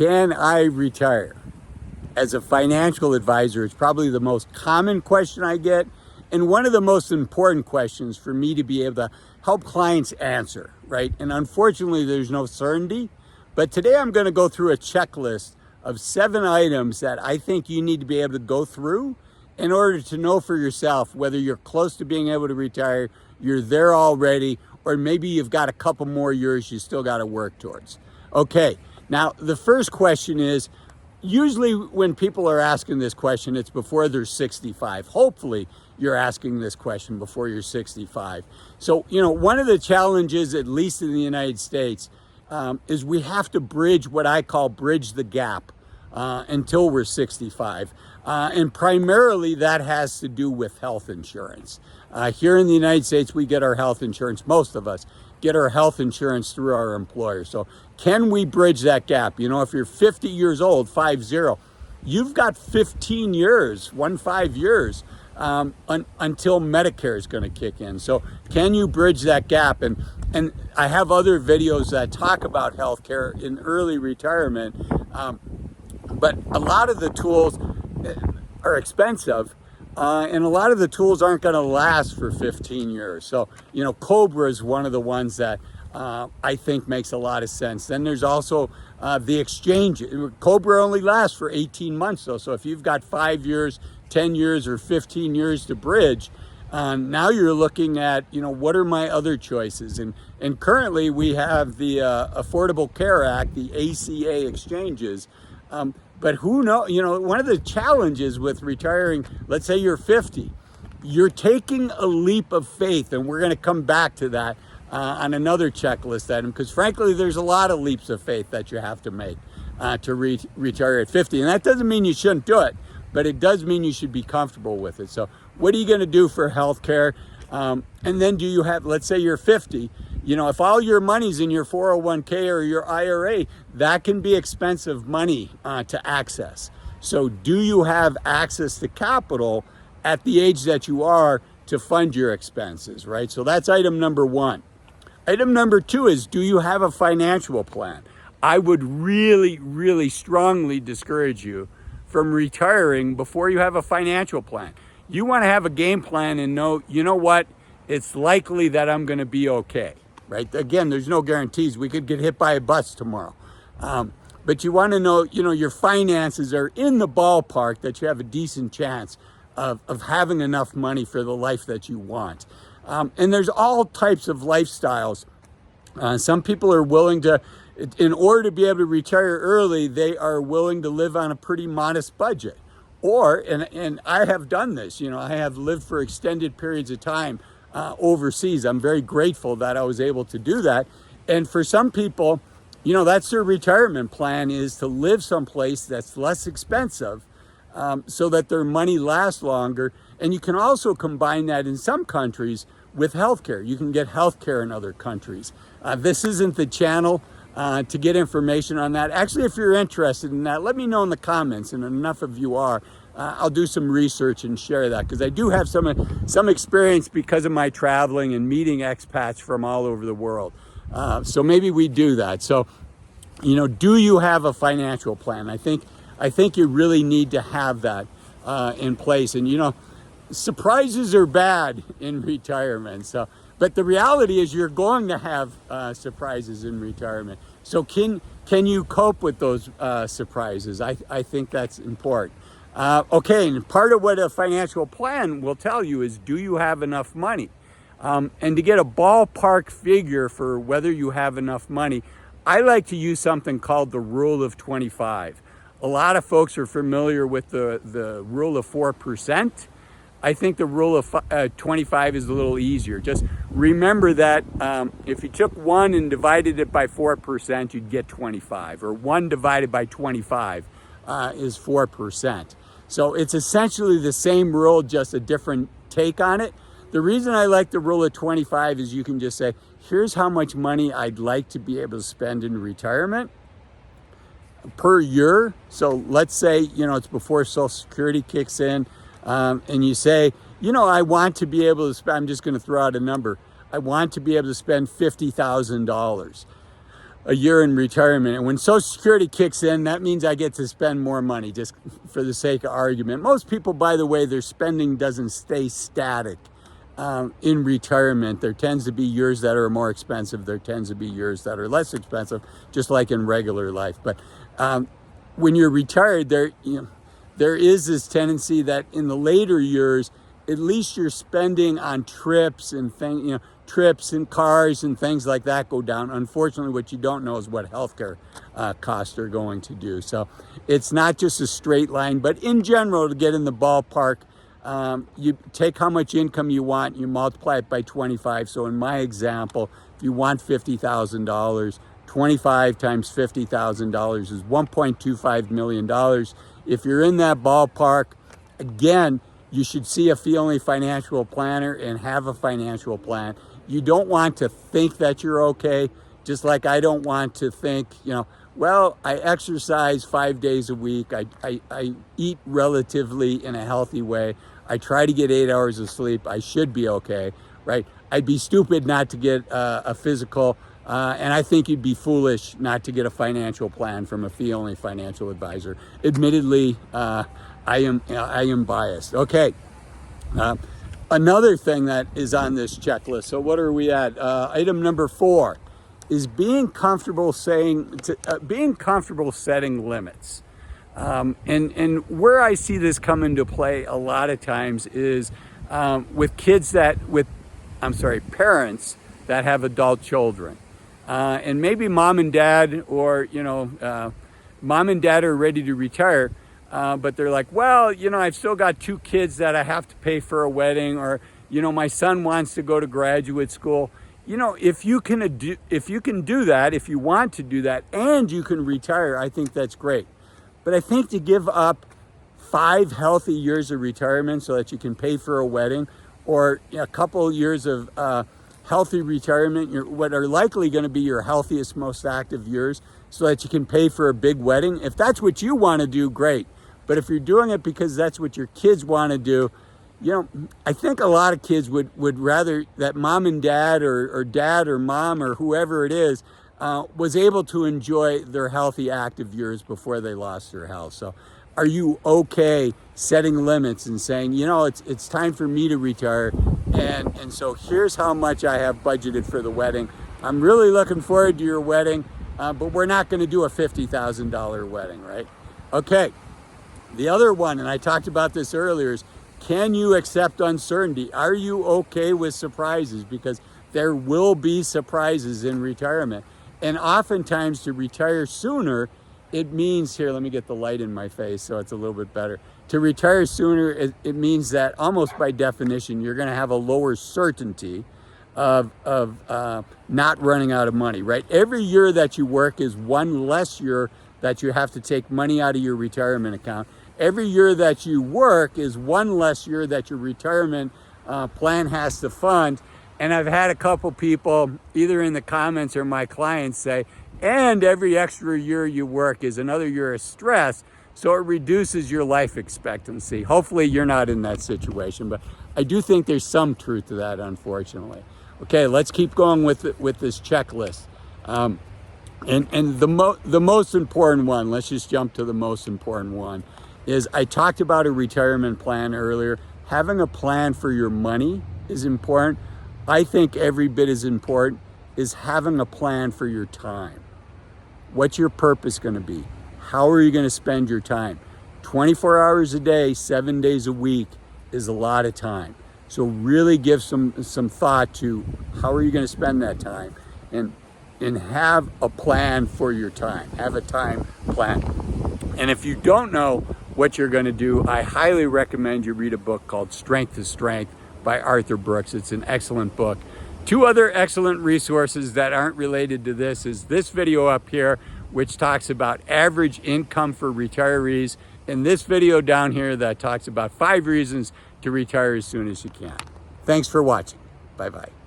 Can I retire? As a financial advisor, it's probably the most common question I get, and one of the most important questions for me to be able to help clients answer, right? And unfortunately, there's no certainty, but today I'm going to go through a checklist of 7 items that I think you need to be able to go through in order to know for yourself whether you're close to being able to retire, you're there already, or maybe you've got a couple more years you still got to work towards. Okay, now the first question is, usually when people are asking this question, it's before they're 65. Hopefully you're asking this question before you're 65. So, one of the challenges, at least in the United States, is we have to bridge what I call bridge the gap until we're 65. And primarily that has to do with health insurance. Here in the United States, we get our health insurance, most of us get our health insurance through our employer. So can we bridge that gap? If you're 50 years old, 50, you've got 15 years, 15 years until Medicare is going to kick in. So can you bridge that gap? And I have other videos that talk about healthcare in early retirement, but a lot of the tools are expensive. And a lot of the tools aren't going to last for 15 years. So, Cobra is one of the ones that I think makes a lot of sense. Then there's also the exchange. Cobra only lasts for 18 months though. So if you've got 5 years, 10 years, or 15 years to bridge, now you're looking at, what are my other choices? And currently we have the Affordable Care Act, the ACA exchanges. But who knows, one of the challenges with retiring, let's say you're 50, you're taking a leap of faith, and we're going to come back to that on another checklist item, because frankly, there's a lot of leaps of faith that you have to make to retire at 50. And that doesn't mean you shouldn't do it, but it does mean you should be comfortable with it. So what are you going to do for healthcare? And then do you have, let's say you're 50, if all your money's in your 401k or your IRA, that can be expensive money to access. So do you have access to capital at the age that you are to fund your expenses, right? So that's item number 1. Item number 2 is, do you have a financial plan? I would really, really strongly discourage you from retiring before you have a financial plan. You want to have a game plan and know, what? It's likely that I'm going to be okay. Right? Again, there's no guarantees. We could get hit by a bus tomorrow. But you want to know, your finances are in the ballpark that you have a decent chance of having enough money for the life that you want. And there's all types of lifestyles. Some people are willing to, in order to be able to retire early, they are willing to live on a pretty modest budget. Or, and I have done this, I have lived for extended periods of time overseas. I'm very grateful that I was able to do that. And for some people, that's their retirement plan, is to live someplace that's less expensive so that their money lasts longer. And you can also combine that in some countries with healthcare. You can get healthcare in other countries. This isn't the channel to get information on that. Actually, if you're interested in that, let me know in the comments, and enough of you are. I'll do some research and share that, because I do have some experience because of my traveling and meeting expats from all over the world. So maybe we do that. So, do you have a financial plan? I think you really need to have that in place. And surprises are bad in retirement. So, but the reality is you're going to have surprises in retirement. So can you cope with those surprises? I think that's important. Okay, and part of what a financial plan will tell you is, do you have enough money? And to get a ballpark figure for whether you have enough money, I like to use something called the rule of 25. A lot of folks are familiar with the rule of 4%. I think the rule of 25 is a little easier. Just remember that if you took 1 and divided it by 4%, you'd get 25, or 1 divided by 25 is 4%. So it's essentially the same rule, just a different take on it. The reason I like the rule of 25 is you can just say, here's how much money I'd like to be able to spend in retirement per year. So let's say, it's before Social Security kicks in, and you say, I want to be able to spend, I'm just going to throw out a number. I want to be able to spend $50,000. a year in retirement. And when Social Security kicks in, that means I get to spend more money, just for the sake of argument. Most people, by the way, their spending doesn't stay static in retirement. There tends to be years that are more expensive. There tends to be years that are less expensive, just like in regular life. But when you're retired, there is this tendency that in the later years, at least your spending on trips and trips and cars and things like that go down. Unfortunately, what you don't know is what healthcare costs are going to do. So it's not just a straight line, but in general, to get in the ballpark, you take how much income you want, you multiply it by 25. So in my example, if you want $50,000, 25 times $50,000 is $1.25 million. If you're in that ballpark, again, you should see a fee-only financial planner and have a financial plan. You don't want to think that you're okay, just like I don't want to think, well, I exercise 5 days a week. I eat relatively in a healthy way. I try to get 8 hours of sleep. I should be okay, right? I'd be stupid not to get a physical, and I think you'd be foolish not to get a financial plan from a fee-only financial advisor. Admittedly, I am biased. Okay. Another thing that is on this checklist. So what are we at? Item number 4 is being comfortable setting limits. And where I see this come into play a lot of times is with parents that have adult children. And maybe mom and dad are ready to retire. But they're like, well, I've still got 2 kids that I have to pay for a wedding, or, my son wants to go to graduate school. If you can do that, if you want to do that, and you can retire, I think that's great. But I think to give up 5 healthy years of retirement so that you can pay for a wedding, or a couple years of healthy retirement, what are likely going to be your healthiest, most active years, so that you can pay for a big wedding. If that's what you want to do, great. But if you're doing it because that's what your kids want to do, I think a lot of kids would rather that mom and dad or dad or mom or whoever it is was able to enjoy their healthy, active years before they lost their health. So are you okay setting limits and saying, it's time for me to retire, and so here's how much I have budgeted for the wedding. I'm really looking forward to your wedding, but we're not going to do a $50,000 wedding, right? Okay. The other one, and I talked about this earlier, is can you accept uncertainty? Are you okay with surprises? Because there will be surprises in retirement. And oftentimes to retire sooner, it means, here, let me get the light in my face so it's a little bit better. To retire sooner, it means that almost by definition, you're going to have a lower certainty of not running out of money, right? Every year that you work is one less year that you have to take money out of your retirement account. Every year that you work is one less year that your retirement plan has to fund. And I've had a couple people, either in the comments or my clients, say, and every extra year you work is another year of stress, so it reduces your life expectancy. Hopefully you're not in that situation, but I do think there's some truth to that, unfortunately. Okay, let's keep going with this checklist. And the most important one, let's just jump to the most important one, is I talked about a retirement plan earlier. Having a plan for your money is important. I think every bit as important is having a plan for your time. What's your purpose going to be? How are you going to spend your time? 24 hours a day, 7 days a week is a lot of time. So really give some thought to how are you going to spend that time, and have a plan for your time. Have a time plan. And if you don't know what you're going to do, I highly recommend you read a book called Strength to Strength by Arthur Brooks. It's an excellent book. 2 other excellent resources that aren't related to this is this video up here, which talks about average income for retirees, and this video down here that talks about 5 reasons to retire as soon as you can. Thanks for watching. Bye-bye.